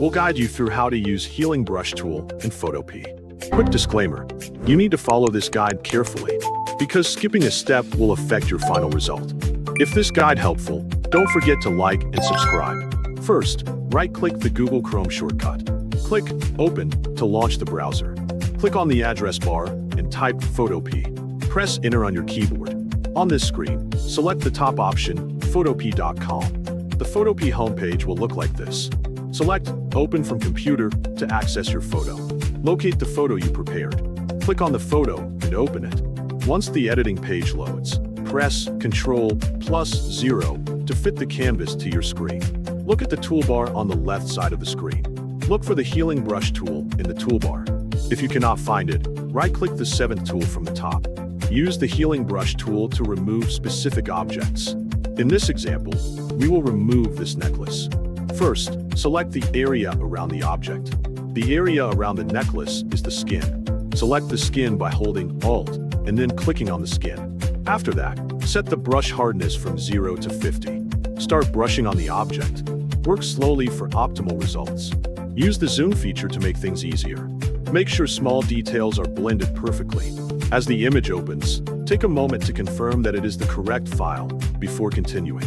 we'll guide you through how to use Healing Brush tool in Photopea. Quick disclaimer, you need to follow this guide carefully, because skipping a step will affect your final result. If this guide helpful, don't forget to like and subscribe. First, right-click the Google Chrome shortcut. Click Open to launch the browser. Click on the address bar and type Photopea. Press Enter on your keyboard. On this screen, select the top option, 𝗡𝗘𝗘𝗗𝗏. The Photopea homepage will look like this. Select Open from Computer to access your photo. Locate the photo you prepared. Click on the photo and open it. Once the editing page loads, press Ctrl+0 to fit the canvas to your screen. Look at the toolbar on the left side of the screen. Look for the Healing Brush tool in the toolbar. If you cannot find it, right-click the 7th tool from the top. Use the Healing Brush tool to remove specific objects. In this example, we will remove this necklace. First, select the area around the object. The area around the necklace is the skin. Select the skin by holding Alt and then clicking on the skin. After that, set the brush hardness from 0 to 50. Start brushing on the object. Work slowly for optimal results. Use the zoom feature to make things easier. Make sure small details are blended perfectly. As the image opens, take a moment to confirm that it is the correct file before continuing.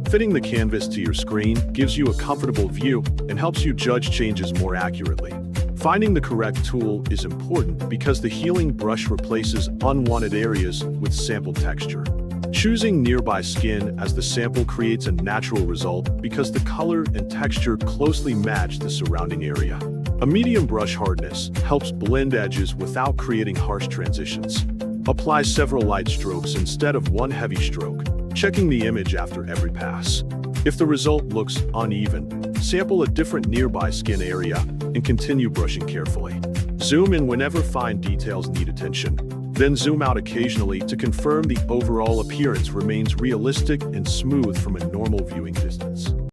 Fitting the canvas to your screen gives you a comfortable view and helps you judge changes more accurately. Finding the correct tool is important because the Healing Brush replaces unwanted areas with sample texture. Choosing nearby skin as the sample creates a natural result because the color and texture closely match the surrounding area. A medium brush hardness helps blend edges without creating harsh transitions. Apply several light strokes instead of one heavy stroke, checking the image after every pass. If the result looks uneven, sample a different nearby skin area and continue brushing carefully. Zoom in whenever fine details need attention, then zoom out occasionally to confirm the overall appearance remains realistic and smooth from a normal viewing distance.